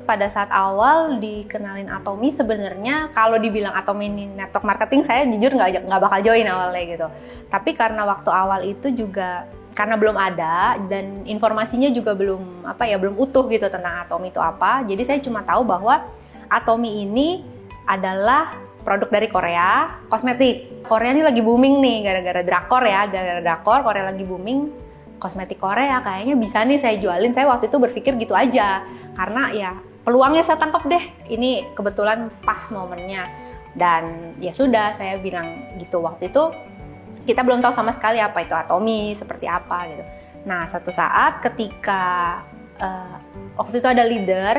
pada saat awal dikenalin Atomy sebenarnya kalau dibilang Atomy ini network marketing, saya jujur nggak bakal join awalnya gitu. Tapi karena waktu awal itu juga karena belum ada dan informasinya juga belum utuh gitu tentang Atomy itu apa. Jadi saya cuma tahu bahwa Atomy ini adalah produk dari Korea, kosmetik. Korea ini lagi booming nih gara-gara drakor ya, Korea lagi booming. Kosmetik Korea kayaknya bisa nih saya jualin. Saya waktu itu berpikir gitu aja karena ya peluangnya saya tangkap deh, ini kebetulan pas momennya. Dan ya sudah, saya bilang gitu. Waktu itu kita belum tahu sama sekali apa itu Atomy, seperti apa gitu. Nah, satu saat ketika waktu itu ada leader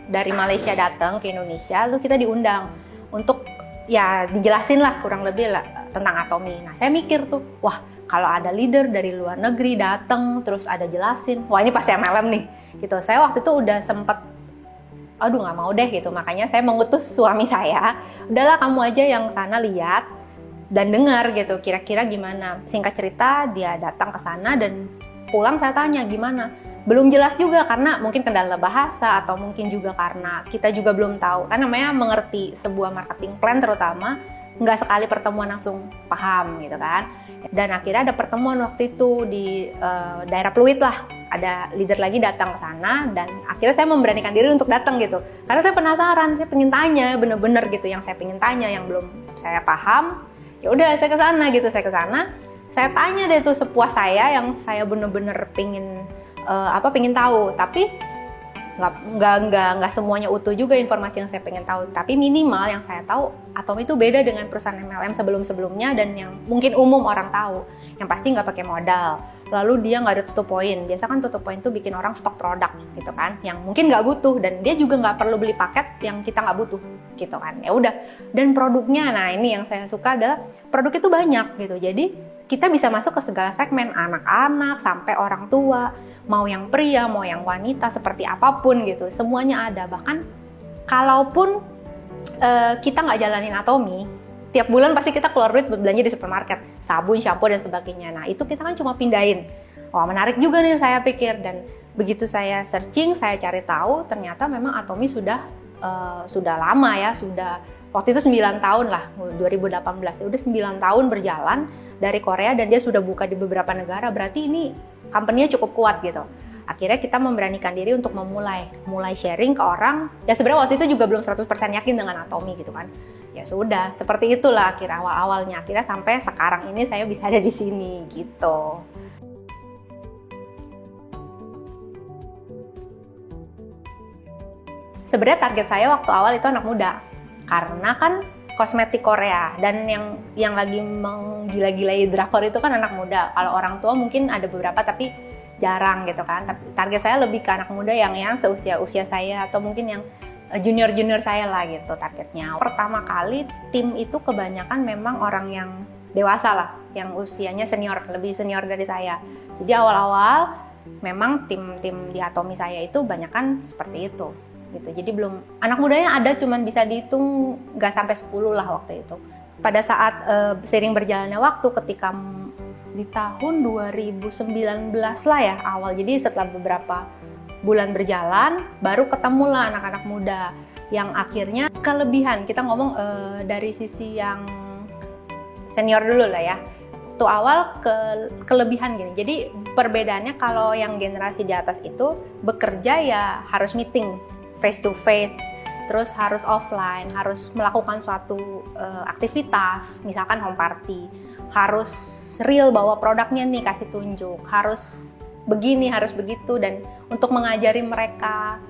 dari Malaysia datang ke Indonesia, lalu kita diundang untuk ya dijelasin lah kurang lebih lah tentang Atomy. Nah, saya mikir tuh, wah kalau ada leader dari luar negeri datang terus ada jelasin, wah ini pasti MLM nih gitu. Saya waktu itu udah sempet aduh nggak mau deh gitu, makanya saya mengutus suami saya, udahlah kamu aja yang sana lihat dan dengar gitu kira-kira gimana. Singkat cerita dia datang ke sana dan pulang saya tanya gimana, belum jelas juga karena mungkin kendala bahasa atau mungkin juga karena kita juga belum tahu, kan namanya mengerti sebuah marketing plan terutama nggak sekali pertemuan langsung paham gitu kan. Dan akhirnya ada pertemuan waktu itu di daerah Pluit lah, ada leader lagi datang ke sana dan akhirnya saya memberanikan diri untuk datang gitu karena saya penasaran, saya pengen tanya bener-bener gitu yang saya pengen tanya yang belum saya paham. Ya udah saya ke sana gitu, saya tanya deh tuh sepuas saya yang saya bener-bener pengen tahu, tapi nggak semuanya utuh juga informasi yang saya pengen tahu, tapi minimal yang saya tahu Atomy itu beda dengan perusahaan MLM sebelumnya dan yang mungkin umum orang tahu, yang pasti nggak pakai modal, lalu dia nggak ada tutup poin. Biasa kan tutup poin itu bikin orang stok produk gitu kan, yang mungkin nggak butuh, dan dia juga nggak perlu beli paket yang kita nggak butuh gitu kan. Ya udah, dan produknya, nah ini yang saya suka adalah produk itu banyak gitu, jadi kita bisa masuk ke segala segmen, anak-anak sampai orang tua, mau yang pria, mau yang wanita, seperti apapun gitu, semuanya ada. Bahkan kalaupun kita nggak jalanin Atomy, tiap bulan pasti kita keluar duit buat belanja di supermarket, sabun, shampoo dan sebagainya. Nah itu kita kan cuma pindahin. Wah menarik juga nih saya pikir, dan begitu saya searching, saya cari tahu, ternyata memang Atomy sudah lama ya, sudah waktu itu 9 tahun lah, 2018, udah 9 tahun berjalan dari Korea dan dia sudah buka di beberapa negara, berarti ini company-nya cukup kuat gitu. Akhirnya kita memberanikan diri untuk mulai sharing ke orang. Ya sebenarnya waktu itu juga belum 100% yakin dengan Atomy gitu kan. Ya sudah, seperti itulah akhirnya awalnya. Akhirnya sampai sekarang ini saya bisa ada di sini gitu. Sebenarnya target saya waktu awal itu anak muda. Karena kan kosmetik Korea dan yang lagi menggila-gilai drakor itu kan anak muda. Kalau orang tua mungkin ada beberapa tapi jarang gitu kan. Tapi target saya lebih ke anak muda yang seusia saya atau mungkin yang junior saya lah gitu targetnya. Pertama kali tim itu kebanyakan memang orang yang dewasa lah, yang usianya lebih senior dari saya. Jadi awal-awal memang tim di Atomy saya itu banyakan seperti itu. Gitu. Jadi belum, anak mudanya ada cuman bisa dihitung nggak sampai 10 lah waktu itu. Pada saat seiring berjalannya waktu, ketika di tahun 2019 lah ya awal, jadi setelah beberapa bulan berjalan baru ketemulah anak-anak muda yang akhirnya kelebihan. Kita ngomong dari sisi yang senior dulu lah ya. Waktu awal kelebihan gini, jadi perbedaannya kalau yang generasi di atas itu bekerja ya harus meeting face to face, terus harus offline, harus melakukan suatu aktivitas, misalkan home party, harus real bawa produknya nih, kasih tunjuk, harus begini, harus begitu, dan untuk mengajari mereka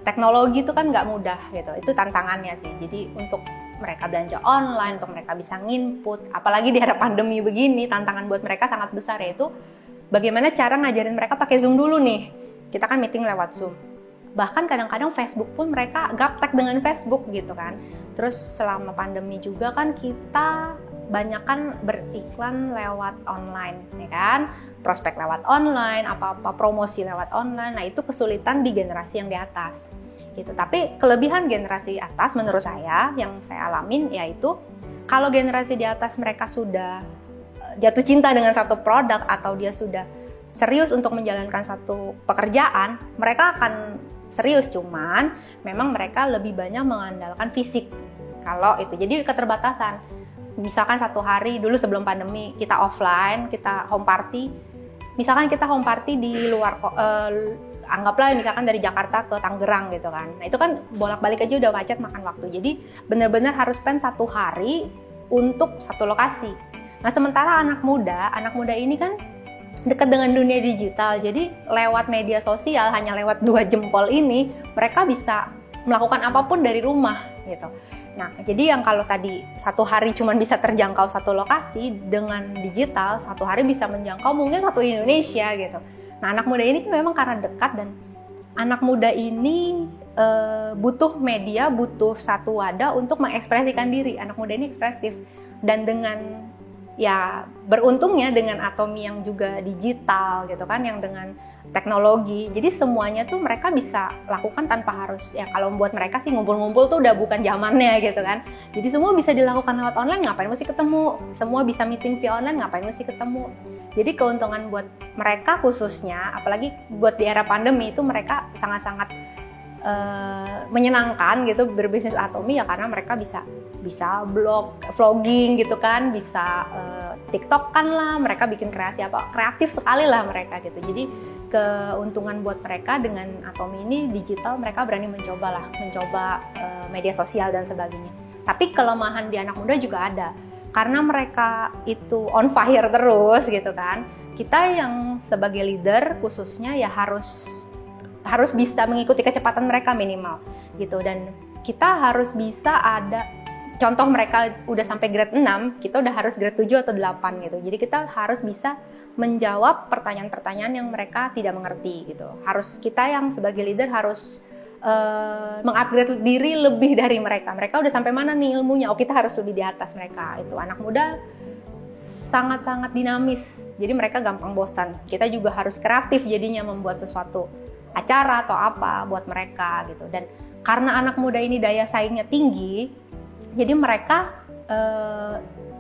teknologi itu kan nggak mudah gitu, itu tantangannya sih. Jadi untuk mereka belanja online, untuk mereka bisa nginput, apalagi di era pandemi begini, tantangan buat mereka sangat besar, yaitu bagaimana cara ngajarin mereka pakai Zoom dulu nih. Kita kan meeting lewat Zoom. Bahkan kadang-kadang Facebook pun mereka gaptek dengan Facebook gitu kan. Terus selama pandemi juga kan kita banyakan beriklan lewat online, ya kan? Prospek lewat online, apa-apa promosi lewat online. Nah, itu kesulitan di generasi yang di atas. Gitu. Tapi kelebihan generasi atas menurut saya yang saya alamin yaitu kalau generasi di atas mereka sudah jatuh cinta dengan satu produk atau dia sudah serius untuk menjalankan satu pekerjaan, mereka akan serius, cuman memang mereka lebih banyak mengandalkan fisik. Kalau itu, jadi keterbatasan. Misalkan satu hari dulu sebelum pandemi kita offline, kita home party. Misalkan kita home party di luar, anggaplah misalkan dari Jakarta ke Tangerang gitu kan. Nah itu kan bolak-balik aja udah macet, makan waktu. Jadi benar-benar harus spend satu hari untuk satu lokasi. Nah sementara anak muda ini kan dekat dengan dunia digital. Jadi lewat media sosial, hanya lewat 2 jempol ini, mereka bisa melakukan apapun dari rumah gitu. Nah, jadi yang kalau tadi satu hari cuma bisa terjangkau satu lokasi, dengan digital satu hari bisa menjangkau mungkin satu Indonesia gitu. Nah, anak muda ini memang karena dekat, dan anak muda ini butuh media, butuh satu wadah untuk mengekspresikan diri. Anak muda ini ekspresif, dan dengan ya beruntungnya dengan Atomy yang juga digital gitu kan, yang dengan teknologi, jadi semuanya tuh mereka bisa lakukan tanpa harus, ya kalau buat mereka sih ngumpul-ngumpul tuh udah bukan zamannya gitu kan. Jadi semua bisa dilakukan lewat online, ngapain mesti ketemu? Semua bisa meeting via online, ngapain mesti ketemu? Jadi keuntungan buat mereka khususnya, apalagi buat di era pandemi itu mereka sangat-sangat menyenangkan gitu berbisnis Atomy, ya karena mereka bisa vlogging gitu kan, bisa TikTok kan lah, mereka bikin kreatif sekali lah mereka gitu. Jadi keuntungan buat mereka dengan Atomy ini digital, mereka berani mencoba media sosial dan sebagainya. Tapi kelemahan di anak muda juga ada, karena mereka itu on fire terus gitu kan. Kita yang sebagai leader khususnya ya harus bisa mengikuti kecepatan mereka minimal gitu, dan kita harus bisa ada contoh. Mereka udah sampai grade 6, kita udah harus grade 7 atau 8 gitu. Jadi kita harus bisa menjawab pertanyaan-pertanyaan yang mereka tidak mengerti gitu. Kita yang sebagai leader harus mengupgrade diri lebih dari mereka. Mereka udah sampai mana nih ilmunya? Oh, kita harus lebih di atas mereka. Itu anak muda sangat-sangat dinamis. Jadi mereka gampang bosan. Kita juga harus kreatif jadinya membuat sesuatu acara atau apa buat mereka gitu. Dan karena anak muda ini daya saingnya tinggi, jadi mereka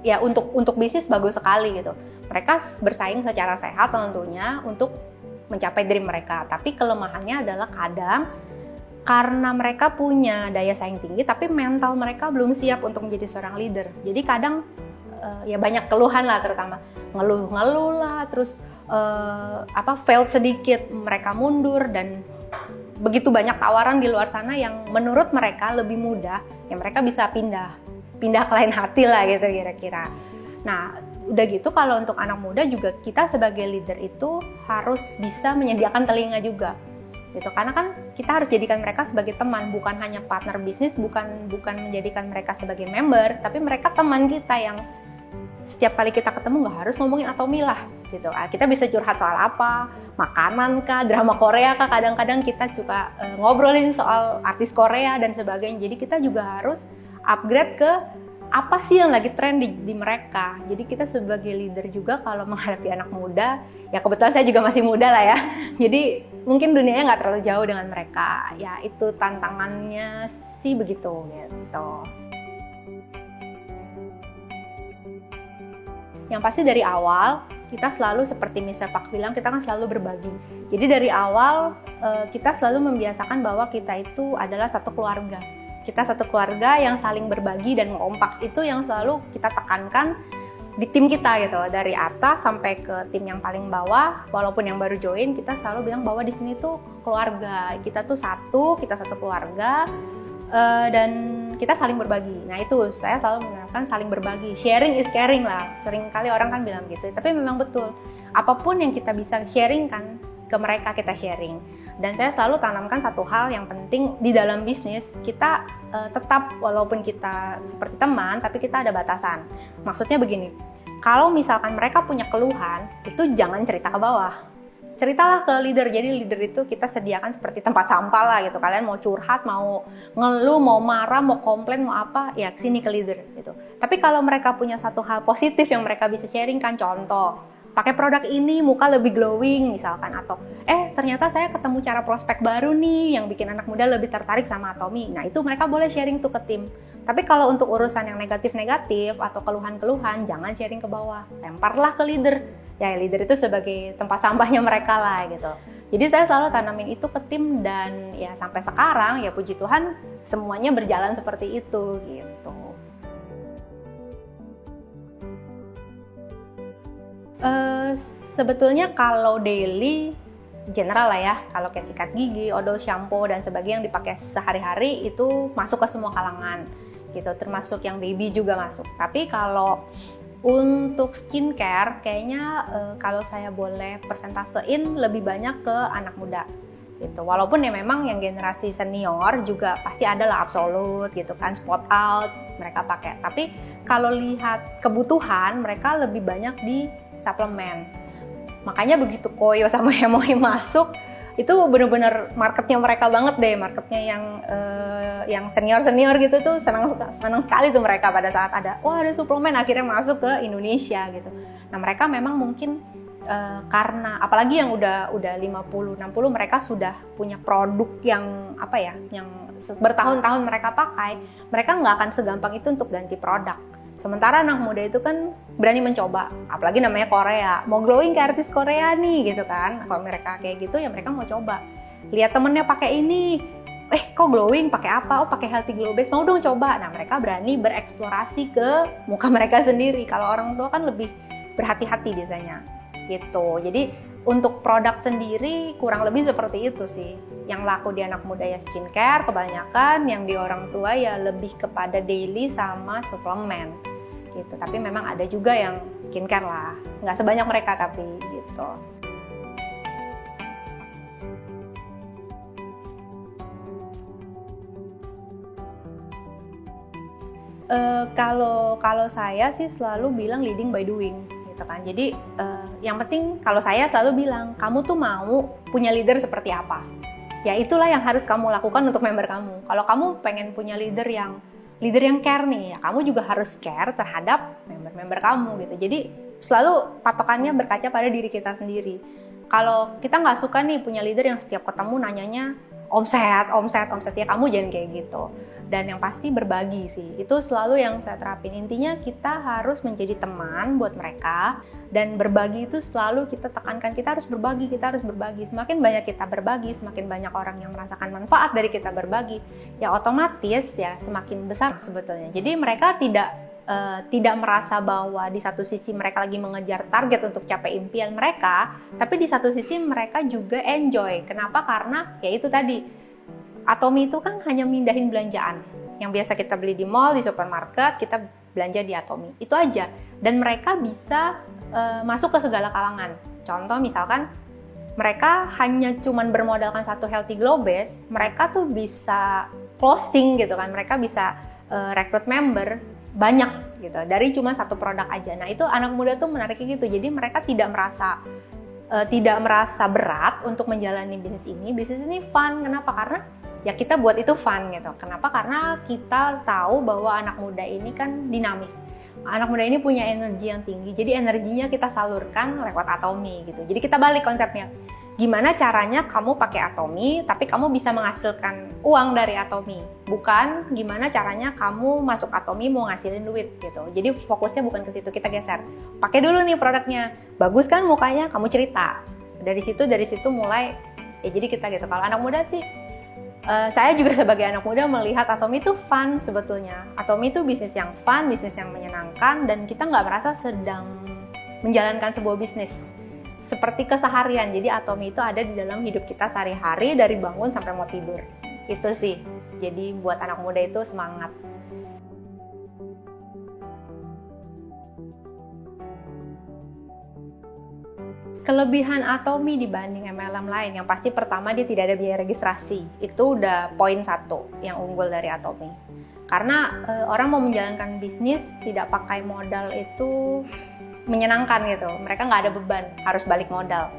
ya untuk bisnis bagus sekali gitu. Mereka bersaing secara sehat tentunya untuk mencapai dream mereka. Tapi kelemahannya adalah kadang karena mereka punya daya saing tinggi, tapi mental mereka belum siap untuk menjadi seorang leader. Jadi kadang ya banyak keluhan lah, terutama ngeluh lah, terus failed sedikit, mereka mundur, dan begitu banyak tawaran di luar sana yang menurut mereka lebih mudah, yang mereka bisa pindah ke lain hati lah gitu kira-kira. Nah, udah gitu kalau untuk anak muda juga kita sebagai leader itu harus bisa menyediakan telinga juga. Gitu. Karena kan kita harus jadikan mereka sebagai teman, bukan hanya partner bisnis, bukan menjadikan mereka sebagai member, tapi mereka teman kita yang setiap kali kita ketemu nggak harus ngomongin Atomy lah gitu. Kita bisa curhat soal apa, makanan kah, drama Korea kah, kadang-kadang kita juga ngobrolin soal artis Korea dan sebagainya. Jadi kita juga harus upgrade ke apa sih yang lagi tren di mereka. Jadi kita sebagai leader juga kalau menghadapi anak muda, ya kebetulan saya juga masih muda lah ya, jadi mungkin dunianya nggak terlalu jauh dengan mereka. Ya itu tantangannya sih begitu gitu. Yang pasti dari awal kita selalu seperti Mr. Park bilang, kita kan selalu berbagi. Jadi dari awal kita selalu membiasakan bahwa kita itu adalah satu keluarga. Kita satu keluarga yang saling berbagi dan kompak, itu yang selalu kita tekankan di tim kita gitu. Dari atas sampai ke tim yang paling bawah, walaupun yang baru join, kita selalu bilang bahwa di sini tuh keluarga. Kita tuh kita satu keluarga, dan kita saling berbagi. Nah itu saya selalu menerapkan saling berbagi. Sharing is caring lah. Sering kali orang kan bilang gitu. Tapi memang betul. Apapun yang kita bisa sharing kan ke mereka, kita sharing. Dan saya selalu tanamkan satu hal yang penting di dalam bisnis, kita tetap walaupun kita seperti teman, tapi kita ada batasan. Maksudnya begini, kalau misalkan mereka punya keluhan, itu jangan cerita ke bawah. Ceritalah ke leader. Jadi leader itu kita sediakan seperti tempat sampah lah gitu. Kalian mau curhat, mau ngeluh, mau marah, mau komplain, mau apa, ya sini ke leader gitu. Tapi kalau mereka punya satu hal positif yang mereka bisa sharing kan, contoh, pakai produk ini muka lebih glowing misalkan, atau ternyata saya ketemu cara prospek baru nih yang bikin anak muda lebih tertarik sama Atomy. Nah itu mereka boleh sharing tuh ke tim. Tapi kalau untuk urusan yang negatif-negatif atau keluhan-keluhan, jangan sharing ke bawah, lemparlah ke leader. Ya leader itu sebagai tempat sampahnya mereka lah gitu. Jadi saya selalu tanamin itu ke tim, dan ya sampai sekarang ya puji Tuhan semuanya berjalan seperti itu gitu. Sebetulnya kalau daily general lah ya, kalau kayak sikat gigi, odol, shampoo dan sebagainya yang dipakai sehari-hari itu masuk ke semua kalangan gitu, termasuk yang baby juga masuk. Tapi kalau untuk skincare kayaknya kalau saya boleh persentasein lebih banyak ke anak muda gitu. Walaupun ya memang yang generasi senior juga pasti ada lah Absolut gitu kan, Spot Out mereka pakai. Tapi kalau lihat kebutuhan mereka lebih banyak di suplemen. Makanya begitu Koyo sama Hemoi masuk, itu benar-benar marketnya mereka banget deh, marketnya yang senior gitu tuh senang sekali tuh mereka pada saat ada suplemen akhirnya masuk ke Indonesia gitu. Nah mereka memang mungkin karena apalagi yang udah 50-60 mereka sudah punya produk yang yang bertahun-tahun mereka pakai, mereka nggak akan segampang itu untuk ganti produk. Sementara anak muda itu kan berani mencoba, apalagi namanya Korea, mau glowing kayak artis Korea nih gitu kan. Kalau mereka kayak gitu ya mereka mau coba. Lihat temennya pakai ini, kok glowing, pakai apa? Oh pakai Healthy Glow Base, mau dong coba. Nah mereka berani bereksplorasi ke muka mereka sendiri. Kalau orang tua kan lebih berhati-hati biasanya gitu. Jadi untuk produk sendiri kurang lebih seperti itu sih. Yang laku di anak muda ya skincare kebanyakan, yang di orang tua ya lebih kepada daily sama suplemen gitu. Tapi memang ada juga yang skincare lah, nggak sebanyak mereka tapi gitu. Kalau saya sih selalu bilang leading by doing gitu kan. Jadi yang penting kalau saya selalu bilang, kamu tuh mau punya leader seperti apa? Ya itulah yang harus kamu lakukan untuk member kamu. Kalau kamu pengen punya leader yang care nih, ya kamu juga harus care terhadap member-member kamu gitu. Jadi selalu patokannya berkaca pada diri kita sendiri. Kalau kita nggak suka nih punya leader yang setiap ketemu nanyanya omset ya, kamu jangan kayak gitu. Dan yang pasti berbagi sih, itu selalu yang saya terapin. Intinya kita harus menjadi teman buat mereka, dan berbagi itu selalu kita tekankan, kita harus berbagi. Semakin banyak kita berbagi, semakin banyak orang yang merasakan manfaat dari kita berbagi, ya otomatis ya semakin besar sebetulnya. Jadi mereka tidak merasa bahwa di satu sisi mereka lagi mengejar target untuk capai impian mereka, tapi di satu sisi mereka juga enjoy. Kenapa? Karena ya itu tadi, Atomy itu kan hanya mindahin belanjaan. Yang biasa kita beli di mall, di supermarket, kita belanja di Atomy. Itu aja. Dan mereka bisa masuk ke segala kalangan. Contoh misalkan, mereka hanya cuman bermodalkan satu Healthy Glow Base, mereka tuh bisa closing gitu kan. Mereka bisa rekrut member banyak gitu, dari cuma satu produk aja. Nah itu anak muda tuh menariknya gitu. Jadi mereka tidak merasa berat untuk menjalani bisnis ini. Bisnis ini fun. Kenapa? Karena ya kita buat itu fun gitu. Kenapa? Karena kita tahu bahwa anak muda ini kan dinamis. Anak muda ini punya energi yang tinggi. Jadi energinya kita salurkan lewat Atomy gitu. Jadi kita balik konsepnya. Gimana caranya kamu pakai Atomy tapi kamu bisa menghasilkan uang dari Atomy. Bukan gimana caranya kamu masuk Atomy mau ngasilin duit gitu. Jadi fokusnya bukan ke situ, kita geser. Pakai dulu nih produknya. Bagus kan mukanya? Kamu cerita. Dari situ mulai ya jadi kita gitu. Kalau anak muda sih saya juga sebagai anak muda melihat Atomy itu fun sebetulnya. Atomy itu bisnis yang fun, bisnis yang menyenangkan, dan kita nggak merasa sedang menjalankan sebuah bisnis seperti keseharian. Jadi Atomy itu ada di dalam hidup kita sehari-hari, dari bangun sampai mau tidur. Itu sih. Jadi buat anak muda itu semangat. Kelebihan Atomy dibanding MLM lain, yang pasti pertama dia tidak ada biaya registrasi. Itu udah poin satu yang unggul dari Atomy. Karena orang mau menjalankan bisnis tidak pakai modal itu menyenangkan gitu. Mereka nggak ada beban harus balik modal.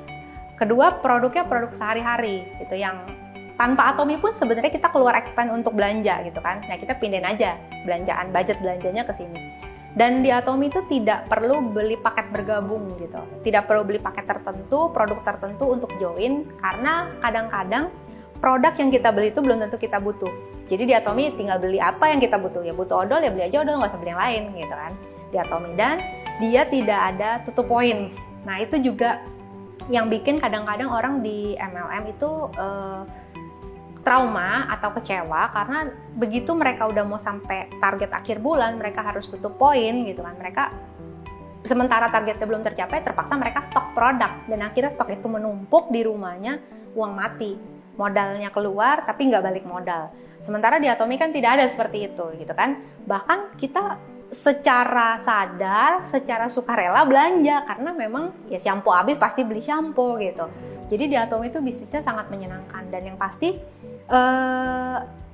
Kedua, produknya produk sehari-hari gitu, yang tanpa Atomy pun sebenarnya kita keluar expand untuk belanja gitu kan. Nah kita pindahin aja budget belanjanya ke sini. Dan di Atomy itu tidak perlu beli paket bergabung gitu. Tidak perlu beli paket tertentu, produk tertentu untuk join, karena kadang-kadang produk yang kita beli itu belum tentu kita butuh. Jadi di Atomy tinggal beli apa yang kita butuh. Ya butuh odol ya beli aja odol, nggak usah beli yang lain gitu kan. Di Atomy, dan dia tidak ada tutup poin. Nah itu juga yang bikin kadang-kadang orang di MLM itu trauma atau kecewa karena begitu mereka udah mau sampai target akhir bulan, mereka harus tutup poin gitu kan. Mereka sementara targetnya belum tercapai, terpaksa mereka stok produk dan akhirnya stok itu menumpuk di rumahnya, uang mati. Modalnya keluar tapi nggak balik modal. Sementara di Atomy kan tidak ada seperti itu gitu kan. Bahkan kita secara sadar, secara sukarela belanja karena memang ya shampoo habis pasti beli shampoo gitu. Jadi di Atomy itu bisnisnya sangat menyenangkan dan yang pasti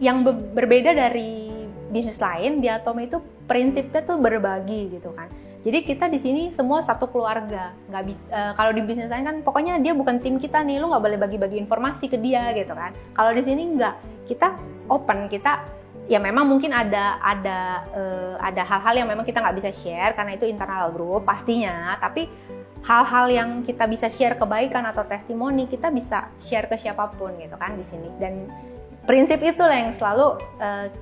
yang berbeda dari bisnis lain di Atomy itu prinsipnya tuh berbagi gitu kan. Jadi kita di sini semua satu keluarga, nggak bisa. Kalau di bisnis lain kan pokoknya dia bukan tim kita nih, lu nggak boleh bagi-bagi informasi ke dia gitu kan. Kalau di sini nggak, kita open, kita ya memang mungkin ada hal-hal yang memang kita nggak bisa share karena itu internal group pastinya, tapi hal-hal yang kita bisa share kebaikan atau testimoni kita bisa share ke siapapun gitu kan di sini. Dan prinsip itulah yang selalu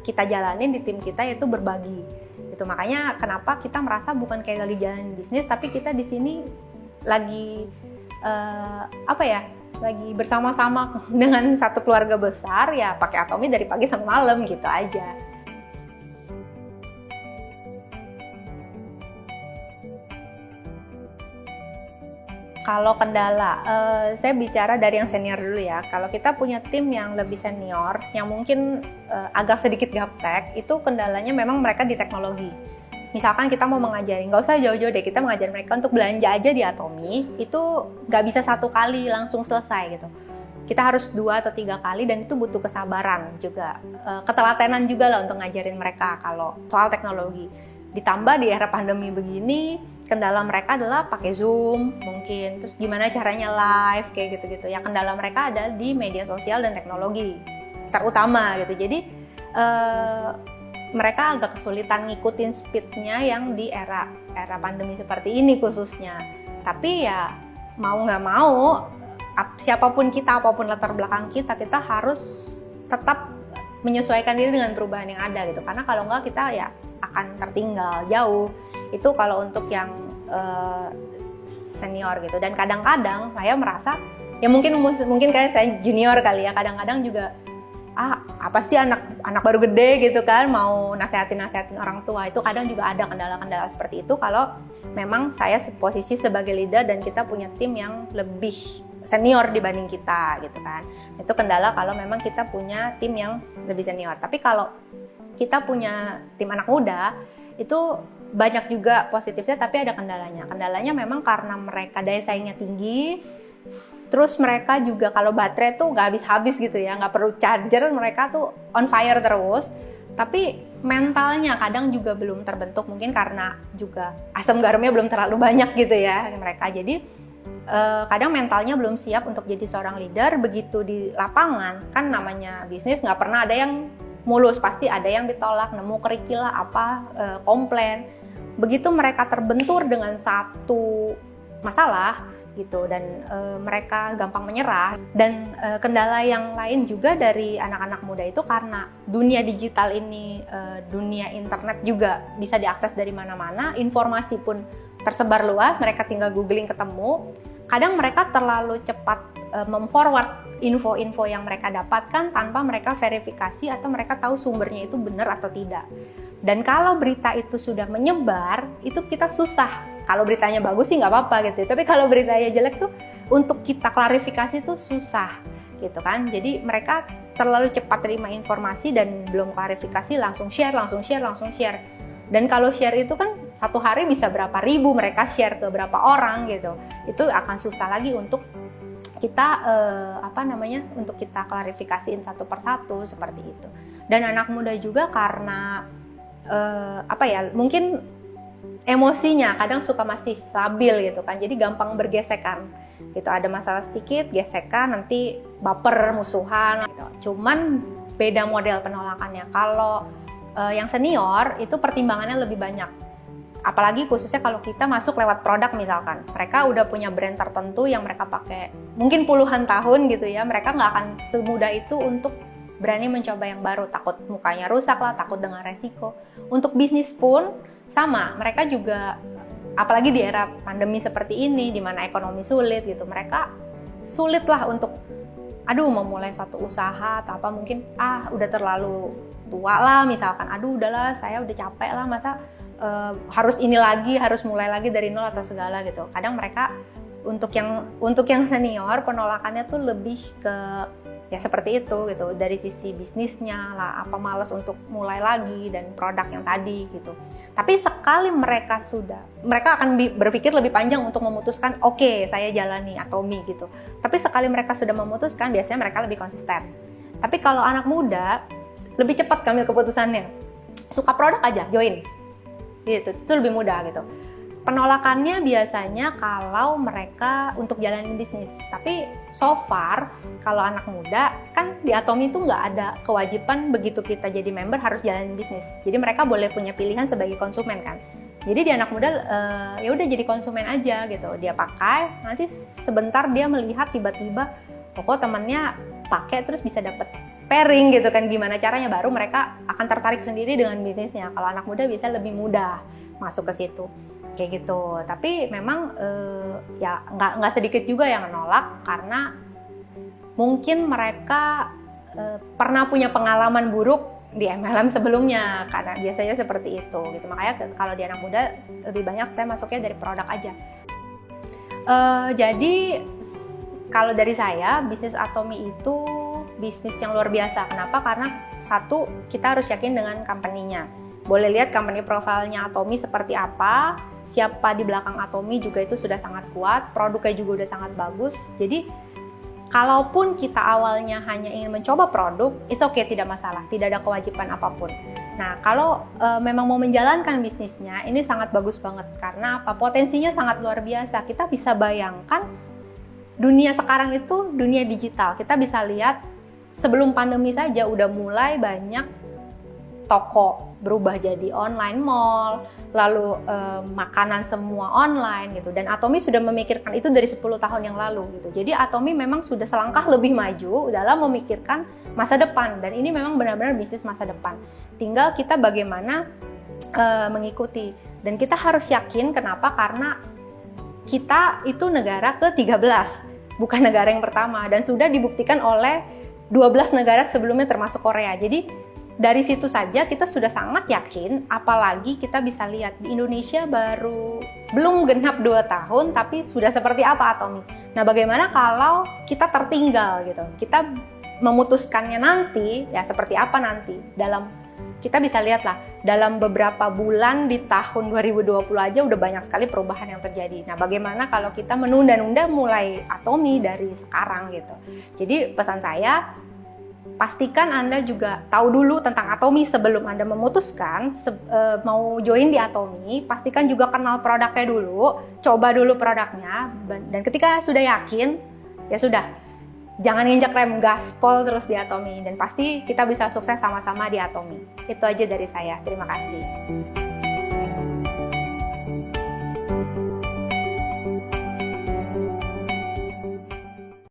kita jalanin di tim kita, yaitu berbagi. Itu makanya kenapa kita merasa bukan kayak lagi jalanin bisnis, tapi kita di sini lagi lagi bersama-sama dengan satu keluarga besar ya, pakai Atomy dari pagi sampai malam gitu aja. Kalau kendala, saya bicara dari yang senior dulu ya. Kalau kita punya tim yang lebih senior, yang mungkin agak sedikit gaptek, itu kendalanya memang mereka di teknologi. Misalkan kita mau mengajarin, nggak usah jauh-jauh deh, kita mengajarin mereka untuk belanja aja di Atomy, itu nggak bisa satu kali langsung selesai gitu. Kita harus 2 atau 3 kali dan itu butuh kesabaran juga, ketelatenan juga lah untuk ngajarin mereka kalau soal teknologi. Ditambah di era pandemi begini, kendala mereka adalah pakai Zoom mungkin, terus gimana caranya live kayak gitu-gitu. Ya kendala mereka ada di media sosial dan teknologi terutama gitu. Jadi mereka agak kesulitan ngikutin speednya yang di era pandemi seperti ini khususnya. Tapi ya mau nggak mau, siapapun kita, apapun latar belakang kita harus tetap menyesuaikan diri dengan perubahan yang ada gitu. Karena kalau nggak kita ya akan tertinggal jauh. Itu kalau untuk yang senior gitu. Dan kadang-kadang saya merasa ya mungkin kayak saya junior kali ya, kadang-kadang juga apa sih anak baru gede gitu kan mau nasehatin orang tua. Itu kadang juga ada kendala-kendala seperti itu kalau memang saya posisi sebagai leader dan kita punya tim yang lebih senior dibanding kita gitu kan. Itu kendala kalau memang kita punya tim yang lebih senior. Tapi kalau kita punya tim anak muda itu banyak juga positifnya, tapi ada kendalanya. Kendalanya memang karena mereka daya saingnya tinggi, terus mereka juga kalau baterai tuh nggak habis-habis gitu ya, nggak perlu charger, mereka tuh on fire terus. Tapi mentalnya kadang juga belum terbentuk, mungkin karena juga asam garamnya belum terlalu banyak gitu ya mereka. Jadi kadang mentalnya belum siap untuk jadi seorang leader. Begitu di lapangan, kan namanya bisnis nggak pernah ada yang mulus, pasti ada yang ditolak, nemu kerikil lah komplain. Begitu mereka terbentur dengan satu masalah gitu dan mereka gampang menyerah. Dan kendala yang lain juga dari anak-anak muda itu karena dunia digital ini, dunia internet juga bisa diakses dari mana-mana, informasi pun tersebar luas, mereka tinggal googling ketemu. Kadang mereka terlalu cepat memforward info-info yang mereka dapatkan tanpa mereka verifikasi atau mereka tahu sumbernya itu benar atau tidak. Dan kalau berita itu sudah menyebar, itu kita susah. Kalau beritanya bagus sih nggak apa-apa gitu. Tapi kalau beritanya jelek tuh untuk kita klarifikasi tuh susah gitu kan. Jadi mereka terlalu cepat terima informasi dan belum klarifikasi langsung share. Dan kalau share itu kan satu hari bisa berapa ribu mereka share ke berapa orang gitu. Itu akan susah lagi untuk kita untuk kita klarifikasiin satu persatu seperti itu. Dan anak muda juga karena mungkin emosinya kadang suka masih labil gitu kan, jadi gampang bergesekan gitu, ada masalah sedikit gesekan nanti baper musuhan gitu. Cuman beda model penolakannya. Kalau yang senior itu pertimbangannya lebih banyak, apalagi khususnya kalau kita masuk lewat produk. Misalkan mereka udah punya brand tertentu yang mereka pakai mungkin puluhan tahun gitu ya, mereka nggak akan semudah itu untuk berani mencoba yang baru, takut mukanya rusak lah, takut dengan resiko. Untuk bisnis pun sama, mereka juga apalagi di era pandemi seperti ini, di mana ekonomi sulit gitu, mereka sulit lah untuk memulai suatu usaha atau apa, mungkin udah terlalu tua lah misalkan, udahlah saya udah capek lah, masa harus ini lagi, harus mulai lagi dari nol atau segala gitu. Kadang mereka untuk yang senior penolakannya tuh lebih ke ya seperti itu gitu, dari sisi bisnisnya lah, males untuk mulai lagi dan produk yang tadi gitu. Tapi sekali mereka akan berpikir lebih panjang untuk memutuskan, oke, saya jalani Atomy gitu. Tapi sekali mereka sudah memutuskan, biasanya mereka lebih konsisten. Tapi kalau anak muda lebih cepat ngambil keputusannya, suka produk aja join gitu, itu lebih mudah gitu. Penolakannya biasanya kalau mereka untuk jalanin bisnis. Tapi so far kalau anak muda kan di Atomy itu nggak ada kewajiban begitu kita jadi member harus jalanin bisnis. Jadi mereka boleh punya pilihan sebagai konsumen kan. Jadi di anak muda ya udah jadi konsumen aja gitu. Dia pakai, nanti sebentar dia melihat tiba-tiba temannya pakai terus bisa dapat pairing gitu kan, gimana caranya, baru mereka akan tertarik sendiri dengan bisnisnya. Kalau anak muda bisa lebih mudah masuk ke situ. Kayak gitu. Tapi memang ya nggak sedikit juga yang menolak karena mungkin mereka pernah punya pengalaman buruk di MLM sebelumnya, karena biasanya seperti itu gitu. Makanya kalau di anak muda lebih banyak saya masuknya dari produk aja. Jadi kalau dari saya, bisnis Atomy itu bisnis yang luar biasa. Kenapa? Karena satu, kita harus yakin dengan company-nya. Boleh lihat company profile-nya Atomy seperti apa, siapa di belakang Atomy juga itu sudah sangat kuat, produknya juga udah sangat bagus. Jadi kalaupun kita awalnya hanya ingin mencoba produk, it's okay, tidak masalah, tidak ada kewajiban apapun. Nah, kalau memang mau menjalankan bisnisnya, ini sangat bagus banget karena potensinya sangat luar biasa. Kita bisa bayangkan dunia sekarang itu dunia digital. Kita bisa lihat sebelum pandemi saja udah mulai banyak toko berubah jadi online mall, lalu makanan semua online gitu. Dan Atomy sudah memikirkan itu dari 10 tahun yang lalu gitu. Jadi Atomy memang sudah selangkah lebih maju dalam memikirkan masa depan, dan ini memang benar-benar bisnis masa depan. Tinggal kita bagaimana mengikuti. Dan kita harus yakin, kenapa? Karena kita itu negara ke-13, bukan negara yang pertama, dan sudah dibuktikan oleh 12 negara sebelumnya termasuk Korea. Jadi dari situ saja kita sudah sangat yakin, apalagi kita bisa lihat di Indonesia belum genap 2 tahun tapi sudah seperti apa Atomy. Nah, bagaimana kalau kita tertinggal gitu? Kita memutuskannya nanti ya seperti apa nanti? Kita bisa lihat lah dalam beberapa bulan di tahun 2020 aja udah banyak sekali perubahan yang terjadi. Nah, bagaimana kalau kita menunda-nunda mulai Atomy dari sekarang gitu? Jadi pesan saya, pastikan Anda juga tahu dulu tentang Atomy sebelum Anda memutuskan mau join di Atomy. Pastikan juga kenal produknya dulu, coba dulu produknya, dan ketika sudah yakin, ya sudah, jangan injak rem, gaspol terus di Atomy, dan pasti kita bisa sukses sama-sama di Atomy. Itu aja dari saya, terima kasih.